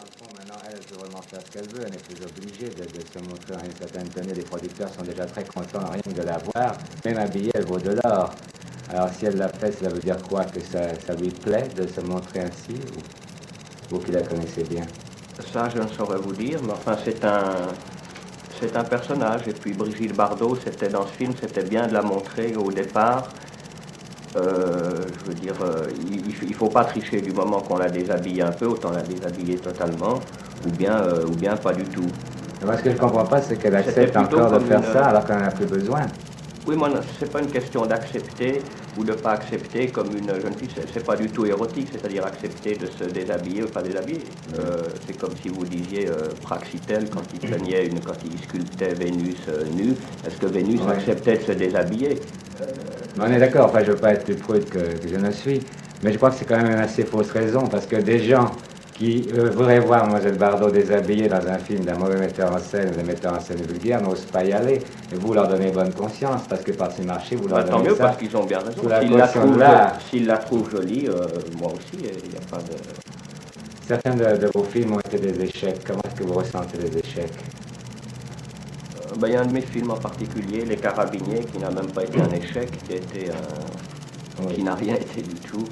le fond, maintenant, elle peut vraiment faire ce qu'elle veut. Elle n'est plus obligée de se montrer dans une certaine tenue. Les producteurs sont déjà très contents rien que de la voir. Même habillée, elle vaut de l'or. Alors, si elle l'a fait, cela veut dire quoi? Que ça lui plaît de se montrer ainsi? Ou vous qui la connaissez bien? Ça, je ne saurais vous dire, mais enfin, c'est un personnage. Et puis Brigitte Bardot, c'était dans ce film, c'était bien de la montrer au départ. Je veux dire, il ne faut pas tricher du moment qu'on la déshabille un peu, autant la déshabiller totalement, ou bien pas du tout. Moi, ce que je ne comprends pas, c'est qu'elle accepte encore de faire ça alors qu'elle n'en a plus besoin. Oui, moi, c'est pas une question d'accepter ou de pas accepter comme une jeune fille, c'est pas du tout érotique, c'est-à-dire accepter de se déshabiller ou pas déshabiller. C'est comme si vous disiez Praxitèle quand il sculptait Vénus nue, est-ce que Vénus acceptait de se déshabiller? On est d'accord, enfin je ne veux pas être plus prude que je ne suis, mais je crois que c'est quand même une assez fausse raison, parce que des gens qui voudraient voir Mlle Bardot déshabillée dans un film d'un mauvais metteur en scène ou d'un metteur en scène vulgaire n'osent pas y aller, et vous leur donnez bonne conscience, parce que par ces marchés, vous leur donnez ça. Tant mieux, parce qu'ils ont bien raison. S'ils la trouvent jolie, moi aussi, il n'y a pas de... Certains de vos films ont été des échecs. Comment est-ce que vous ressentez les échecs? Il y a un de mes films en particulier, Les Carabiniers, qui n'a même pas été un échec, qui n'a rien été du tout.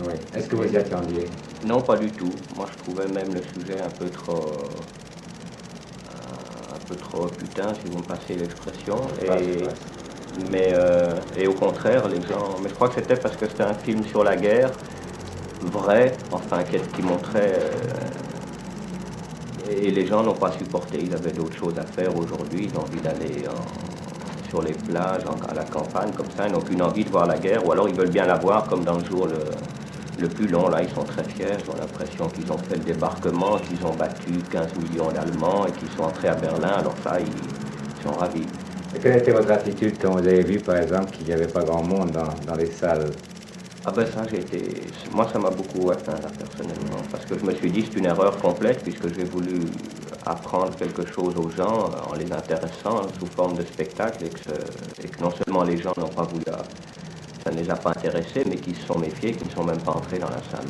Oui. Est-ce que vous y attendiez? Non, pas du tout. Moi, je trouvais même le sujet un peu trop putain, si vous me passez l'expression. Et au contraire, les gens... Mais je crois que c'était parce que c'était un film sur la guerre, vrai, enfin, qui montrait... Et les gens n'ont pas supporté, ils avaient d'autres choses à faire aujourd'hui, ils ont envie d'aller sur les plages, à la campagne, comme ça, ils n'ont qu'une envie de voir la guerre, ou alors ils veulent bien la voir comme dans le jour le plus long, là ils sont très fiers, ils ont l'impression qu'ils ont fait le débarquement, qu'ils ont battu 15 millions d'Allemands et qu'ils sont entrés à Berlin, alors ça, ils sont ravis. Et quelle était votre attitude quand vous avez vu, par exemple, qu'il n'y avait pas grand monde dans les salles? Ah ben ça, moi ça m'a beaucoup atteint là, personnellement, parce que je me suis dit c'est une erreur complète puisque j'ai voulu apprendre quelque chose aux gens en les intéressant sous forme de spectacle et que non seulement les gens n'ont pas voulu, ça ne les a pas intéressés, mais qu'ils se sont méfiés, qu'ils ne sont même pas entrés dans la salle.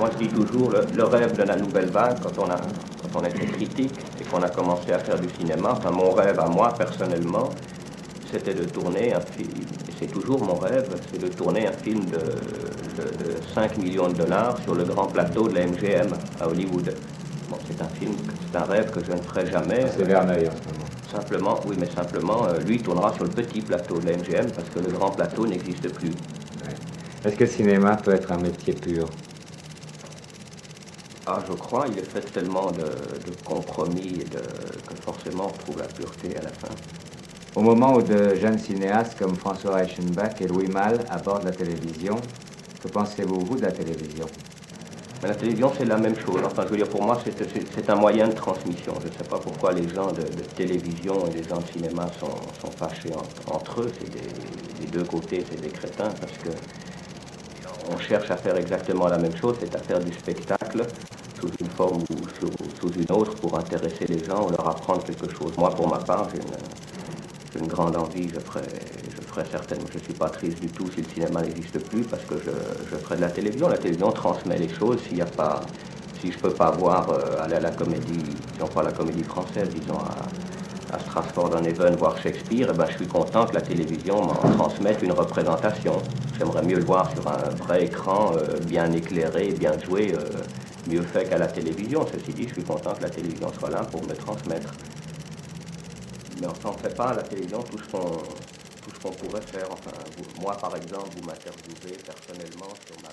Moi je dis toujours, le rêve de la nouvelle vague, quand on était critique et qu'on a commencé à faire du cinéma, enfin mon rêve à moi personnellement, c'était de tourner un film, et c'est toujours mon rêve, c'est de tourner un film de 5 millions de dollars sur le grand plateau de la MGM à Hollywood. Bon, c'est un rêve que je ne ferai jamais. C'est Verneuil en ce moment. Simplement, oui, mais simplement, lui tournera sur le petit plateau de la MGM parce que le grand plateau n'existe plus. Ouais. Est-ce que le cinéma peut être un métier pur? Ah, je crois, il est fait tellement de compromis que forcément on trouve la pureté à la fin. Au moment où de jeunes cinéastes comme François Reichenbach et Louis Malle abordent la télévision, que pensez-vous, vous, de la télévision? Mais la télévision, c'est la même chose. Enfin, je veux dire, pour moi, c'est un moyen de transmission. Je ne sais pas pourquoi les gens de télévision et les gens de cinéma sont fâchés entre eux. C'est des deux côtés, c'est des crétins, parce que on cherche à faire exactement la même chose, c'est à faire du spectacle sous une forme ou sous une autre pour intéresser les gens ou leur apprendre quelque chose. Moi, pour ma part, j'ai une grande envie, je ferai certainement, je ne suis pas triste du tout si le cinéma n'existe plus parce que je ferai de la télévision. La télévision transmet les choses. Si je ne peux pas aller à la comédie, si on prend la comédie française, disons à Stratford-on-Avon, voir Shakespeare, eh ben, je suis content que la télévision m'en transmette une représentation. J'aimerais mieux le voir sur un vrai écran, bien éclairé, bien joué, mieux fait qu'à la télévision. Ceci dit, je suis content que la télévision soit là pour me transmettre. Mais enfin, on ne fait pas à la télévision tout ce qu'on pourrait faire. Enfin, moi, par exemple, vous m'interviewez personnellement sur ma